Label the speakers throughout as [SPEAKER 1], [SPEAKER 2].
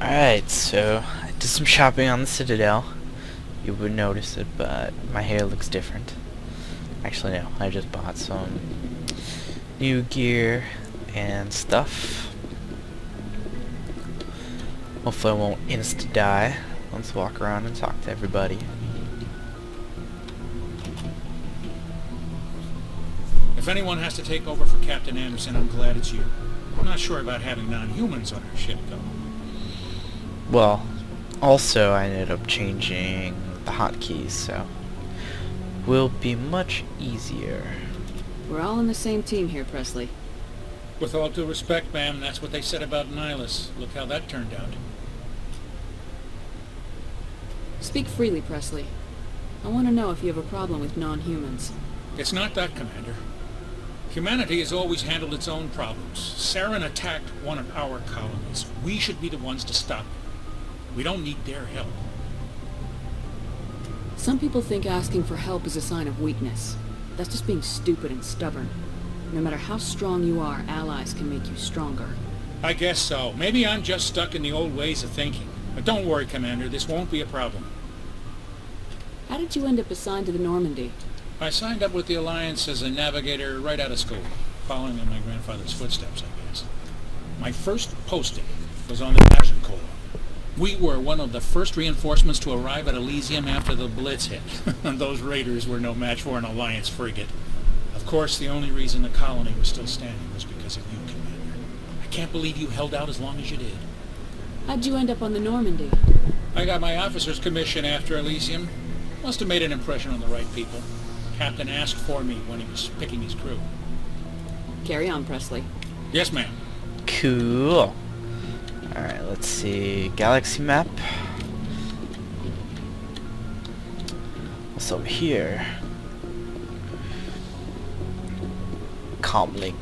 [SPEAKER 1] Alright, so I did some shopping on the Citadel. You wouldn't notice it, but my hair looks different. Actually, no, I just bought some new gear and stuff. Hopefully I won't insta-die. Let's walk around and talk to everybody.
[SPEAKER 2] If anyone has to take over for Captain Anderson, I'm glad it's you. I'm not sure about having non-humans on our ship, though.
[SPEAKER 1] Well, also I ended up changing the hotkeys, so will be much easier.
[SPEAKER 3] We're all on the same team here, Presley.
[SPEAKER 2] With all due respect, ma'am, that's what they said about Nihilus. Look how that turned out.
[SPEAKER 3] Speak freely, Presley. I want to know if you have a problem with non-humans.
[SPEAKER 2] It's not that, Commander. Humanity has always handled its own problems. Saren attacked one of our colonies. We should be the ones to stop it. We don't need their help.
[SPEAKER 3] Some people think asking for help is a sign of weakness. That's just being stupid and stubborn. No matter how strong you are, allies can make you stronger.
[SPEAKER 2] I guess so. Maybe I'm just stuck in the old ways of thinking. But don't worry, Commander, this won't be a problem.
[SPEAKER 3] How did you end up assigned to the Normandy?
[SPEAKER 2] I signed up with the Alliance as a navigator right out of school, following in my grandfather's footsteps, I guess. My first posting was on the Division Corps. We were one of the first reinforcements to arrive at Elysium after the Blitz hit. And those raiders were no match for an Alliance frigate. Of course, the only reason the colony was still standing was because of you, Commander. I can't believe you held out as long as you did.
[SPEAKER 3] How'd you end up on the Normandy?
[SPEAKER 2] I got my officer's commission after Elysium. Must have made an impression on the right people. Captain asked for me when he was picking his crew.
[SPEAKER 3] Carry on, Presley.
[SPEAKER 2] Yes, ma'am.
[SPEAKER 1] Cool. Alright, let's see. Galaxy map. What's over here? Calm Lake.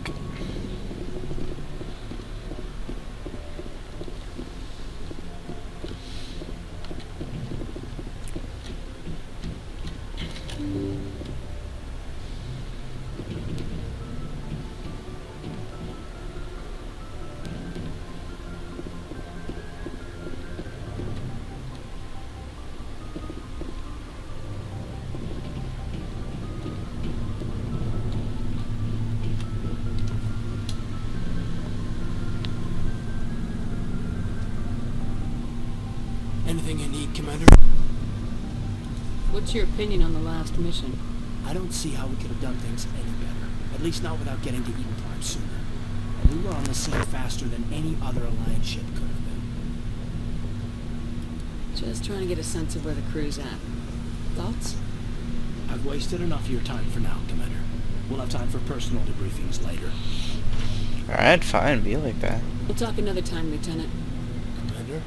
[SPEAKER 4] Anything you need, Commander?
[SPEAKER 3] What's your opinion on the last mission?
[SPEAKER 4] I don't see how we could have done things any better. At least not without getting to Eden Prime sooner. And we were on the scene faster than any other Alliance ship could have been.
[SPEAKER 3] Just trying to get a sense of where the crew's at. Thoughts?
[SPEAKER 4] I've wasted enough of your time for now, Commander. We'll have time for personal debriefings later.
[SPEAKER 1] Alright, fine, be like that.
[SPEAKER 3] We'll talk another time, Lieutenant.
[SPEAKER 4] Commander?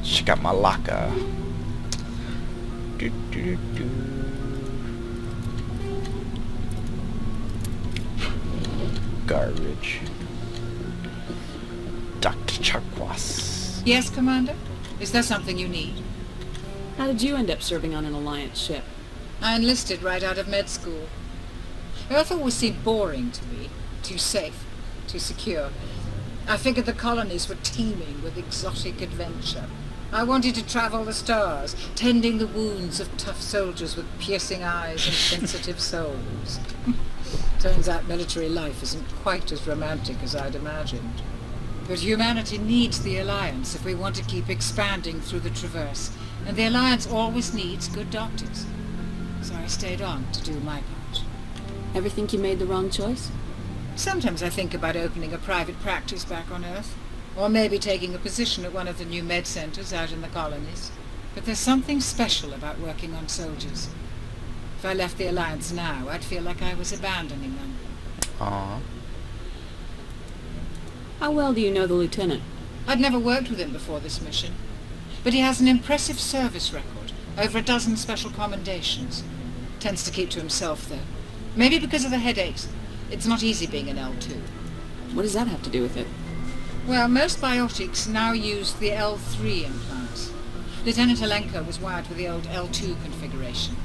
[SPEAKER 1] Check out my locker. Do, do, do. Garbage. Dr. Charquas.
[SPEAKER 5] Yes, Commander? Is there something you need?
[SPEAKER 3] How did you end up serving on an Alliance ship?
[SPEAKER 5] I enlisted right out of med school. Earth always seemed boring to me. Too safe, too secure. I figured the colonies were teeming with exotic adventure. I wanted to travel the stars, tending the wounds of tough soldiers with piercing eyes and sensitive souls. Turns out military life isn't quite as romantic as I'd imagined. But humanity needs the Alliance if we want to keep expanding through the Traverse, and the Alliance always needs good doctors. So I stayed on to do my part.
[SPEAKER 3] Ever think you made the wrong choice?
[SPEAKER 5] Sometimes I think about opening a private practice back on Earth, or maybe taking a position at one of the new med centers out in the colonies. But there's something special about working on soldiers. If I left the Alliance now, I'd feel like I was abandoning them.
[SPEAKER 1] Aww.
[SPEAKER 3] How well do you know the Lieutenant?
[SPEAKER 5] I'd never worked with him before this mission, but he has an impressive service record, over a dozen special commendations. Tends to keep to himself, though. Maybe because of the headaches. It's not easy being an L2.
[SPEAKER 3] What does that have to do with it?
[SPEAKER 5] Well, most biotics now use the L3 implants. Lieutenant Alenko was wired with the old L2 configuration.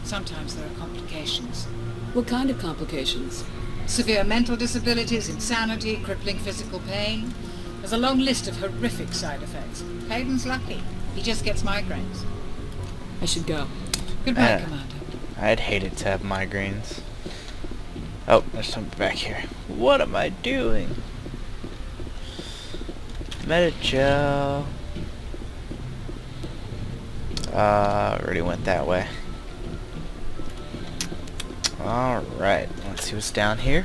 [SPEAKER 5] Sometimes there are complications.
[SPEAKER 3] What kind of complications?
[SPEAKER 5] Severe mental disabilities, insanity, crippling physical pain. There's a long list of horrific side effects. Hayden's lucky. He just gets migraines.
[SPEAKER 3] I should go.
[SPEAKER 5] Goodbye, Commander.
[SPEAKER 1] I'd hate it to have migraines. Oh, there's something back here. What am I doing? Metagel. Already went that way. Alright, let's see what's down here.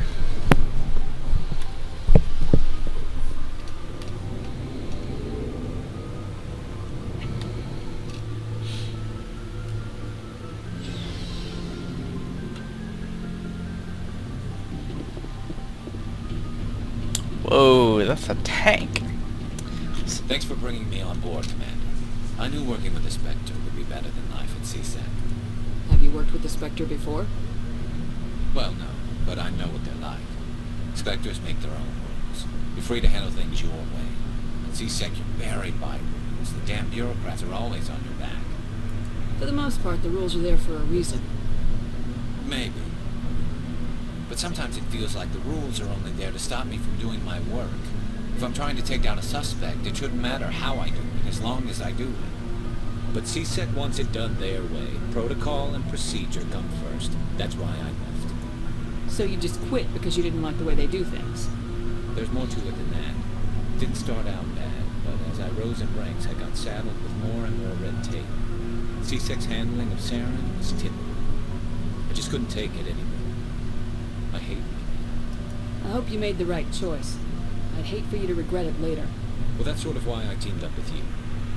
[SPEAKER 1] Whoa, that's a tank.
[SPEAKER 6] Thanks for bringing me on board, Commander. I knew working with the Spectre would be better than life at CSEC.
[SPEAKER 3] Have you worked with the Spectre before?
[SPEAKER 6] Well, no, but I know what they're like. Spectres make their own rules. You're free to handle things your way. At CSEC, you're buried by rules. The damn bureaucrats are always on your back.
[SPEAKER 3] For the most part, the rules are there for a reason.
[SPEAKER 6] Maybe. But sometimes it feels like the rules are only there to stop me from doing my work. If I'm trying to take down a suspect, it shouldn't matter how I do it, as long as I do it. But CSEC wants it done their way. Protocol and procedure come first. That's why I left.
[SPEAKER 3] So you just quit because you didn't like the way they do things?
[SPEAKER 6] There's more to it than that. It didn't start out bad, but as I rose in ranks, I got saddled with more and more red tape. CSEC's handling of Saren was typical. I just couldn't take it anymore. I hate it.
[SPEAKER 3] I hope you made the right choice. I'd hate for you to regret it later.
[SPEAKER 6] Well, that's sort of why I teamed up with you.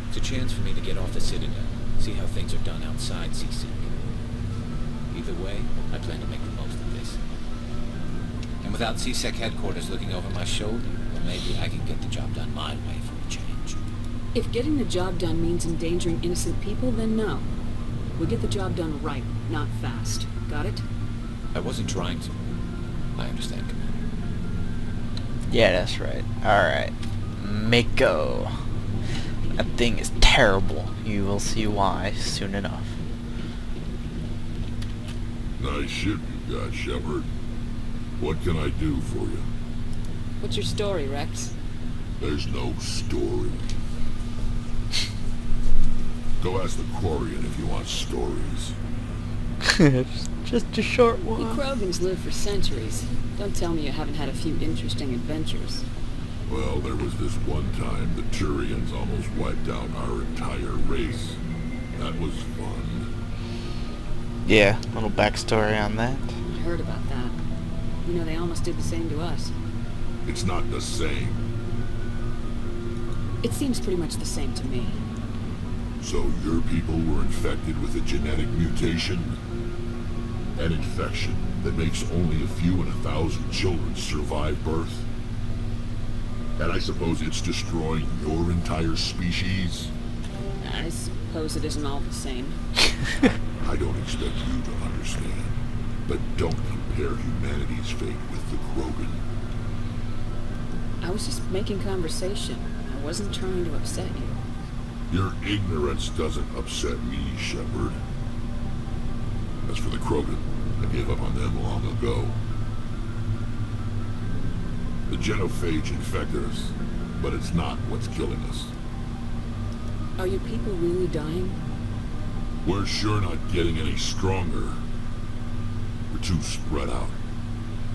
[SPEAKER 6] It's a chance for me to get off the Citadel, see how things are done outside CSEC. Either way, I plan to make the most of this. And without CSEC headquarters looking over my shoulder, well, maybe I can get the job done my way for a change.
[SPEAKER 3] If getting the job done means endangering innocent people, then no. We get the job done right, not fast. Got it?
[SPEAKER 6] I wasn't trying to. I understand, Commander.
[SPEAKER 1] Yeah, that's right. Alright. Mako. That thing is terrible. You will see why soon enough.
[SPEAKER 7] Nice ship you got, Shepard. What can I do for you?
[SPEAKER 3] What's your story, Rex?
[SPEAKER 7] There's no story. Go ask the Quarian if you want stories.
[SPEAKER 1] Just a short
[SPEAKER 3] You
[SPEAKER 1] one.
[SPEAKER 3] Krogans live for centuries. Don't tell me you haven't had a few interesting adventures.
[SPEAKER 7] Well, there was this one time the Turians almost wiped out our entire race. That was fun.
[SPEAKER 1] Yeah, little backstory on that.
[SPEAKER 3] I heard about that. You know, they almost did the same to us.
[SPEAKER 7] It's not the same.
[SPEAKER 3] It seems pretty much the same to me.
[SPEAKER 7] So your people were infected with a genetic mutation? An infection that makes only a few in 1,000 children survive birth? And I suppose it's destroying your entire species?
[SPEAKER 3] I suppose it isn't all the same.
[SPEAKER 7] I don't expect you to understand, but don't compare humanity's fate with the Krogan.
[SPEAKER 3] I was just making conversation. I wasn't trying to upset you.
[SPEAKER 7] Your ignorance doesn't upset me, Shepard. As for the Krogan, I gave up on them long ago. The genophage infected us, but it's not what's killing us.
[SPEAKER 3] Are your people really dying?
[SPEAKER 7] We're sure not getting any stronger. We're too spread out.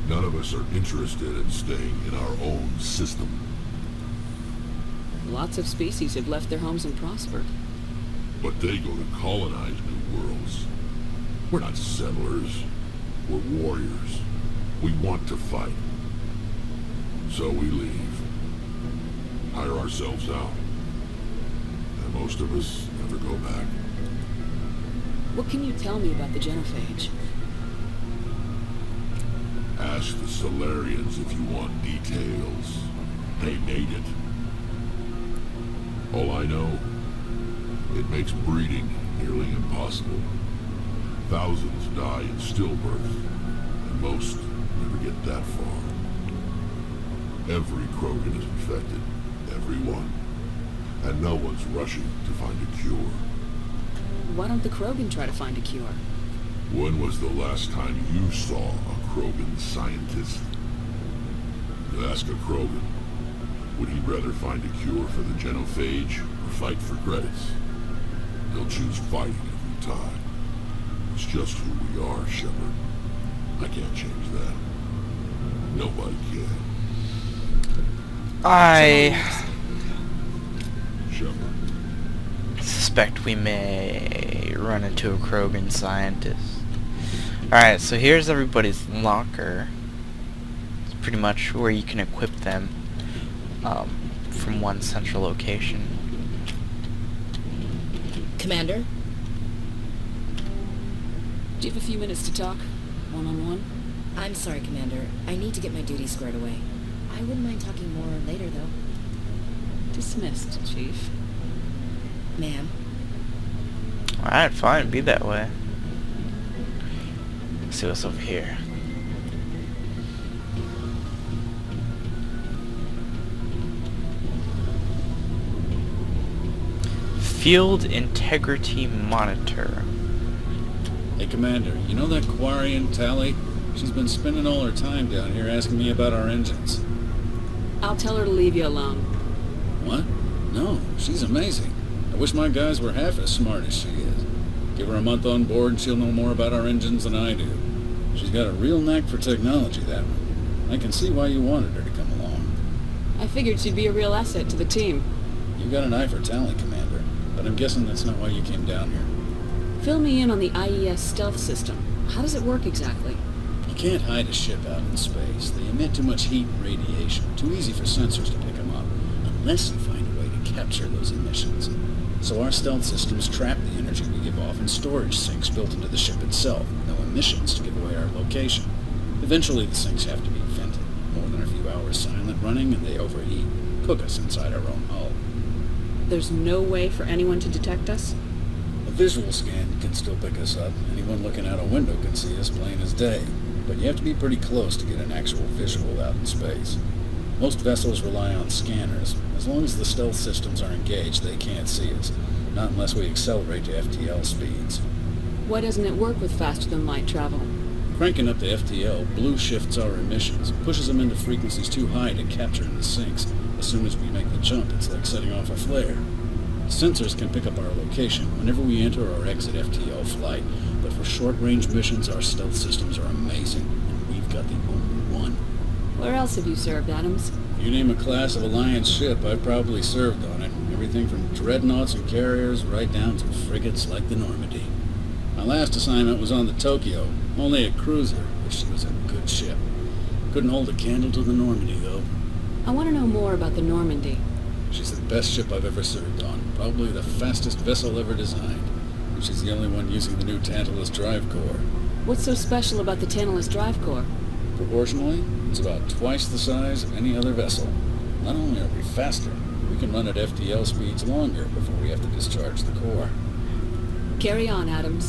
[SPEAKER 7] None of us are interested in staying in our own system.
[SPEAKER 3] Lots of species have left their homes and prospered.
[SPEAKER 7] But they go to colonize new worlds. We're not settlers. We're warriors. We want to fight. So we leave. Hire ourselves out. And most of us never go back.
[SPEAKER 3] What can you tell me about the genophage?
[SPEAKER 7] Ask the Solarians if you want details. They made it. All I know, it makes breeding nearly impossible. Thousands die in stillbirth, and most never get that far. Every Krogan is infected. Every one. And no one's rushing to find a cure.
[SPEAKER 3] Why don't the Krogan try to find a cure?
[SPEAKER 7] When was the last time you saw a Krogan scientist? You ask a Krogan, would he rather find a cure for the genophage or fight for credits? He'll choose fighting every time. It's just who we are, Shepard. I can't change that. Nobody can.
[SPEAKER 1] I
[SPEAKER 7] Shepard.
[SPEAKER 1] suspect we may run into a Krogan scientist. Alright, so here's everybody's locker. It's pretty much where you can equip them from one central location.
[SPEAKER 8] Commander?
[SPEAKER 3] Do you have a few minutes to talk? One-on-one?
[SPEAKER 8] I'm sorry, Commander. I need to get my duties squared away. I wouldn't mind talking more later, though.
[SPEAKER 3] Dismissed, Chief.
[SPEAKER 8] Ma'am?
[SPEAKER 1] Alright, fine, be that way. Let's see what's over here. Field Integrity Monitor.
[SPEAKER 2] Hey, Commander, you know that Quarian Tally? She's been spending all her time down here asking me about our engines.
[SPEAKER 3] I'll tell her to leave you alone.
[SPEAKER 2] What? No, she's amazing. I wish my guys were half as smart as she is. Give her a month on board and she'll know more about our engines than I do. She's got a real knack for technology, that one. I can see why you wanted her to come along.
[SPEAKER 3] I figured she'd be a real asset to the team.
[SPEAKER 2] You got an eye for talent, Commander, but I'm guessing that's not why you came down here.
[SPEAKER 3] Fill me in on the IES stealth system. How does it work exactly?
[SPEAKER 2] You can't hide a ship out in space. They emit too much heat and radiation. Too easy for sensors to pick them up, unless you find a way to capture those emissions. So our stealth systems trap the energy we give off in storage sinks built into the ship itself. No emissions to give away our location. Eventually the sinks have to be vented. More than a few hours silent running and they overheat. Cook us inside our own hull.
[SPEAKER 3] There's no way for anyone to detect us?
[SPEAKER 2] A visual scan can still pick us up. Anyone looking out a window can see us plain as day. But you have to be pretty close to get an actual visual out in space. Most vessels rely on scanners. As long as the stealth systems are engaged, they can't see us. Not unless we accelerate to FTL speeds.
[SPEAKER 3] Why doesn't it work with faster-than-light travel?
[SPEAKER 2] Cranking up the FTL blue shifts our emissions, pushes them into frequencies too high to capture in the sinks. As soon as we make the jump, it's like setting off a flare. Sensors can pick up our location whenever we enter or exit FTL flight, but for short-range missions, our stealth systems are amazing, and we've got the only one.
[SPEAKER 3] Where else have you served, Adams?
[SPEAKER 2] You name a class of Alliance ship, I've probably served on it. Everything from dreadnoughts and carriers right down to frigates like the Normandy. My last assignment was on the Tokyo, only a cruiser, but she was a good ship. Couldn't hold a candle to the Normandy, though.
[SPEAKER 3] I want to know more about the Normandy.
[SPEAKER 2] She's the best ship I've ever served on, probably the fastest vessel ever designed. And she's the only one using the new Tantalus drive core.
[SPEAKER 3] What's so special about the Tantalus drive core?
[SPEAKER 2] Proportionally, it's about twice the size of any other vessel. Not only are we faster, we can run at FTL speeds longer before we have to discharge the core.
[SPEAKER 3] Carry on, Adams.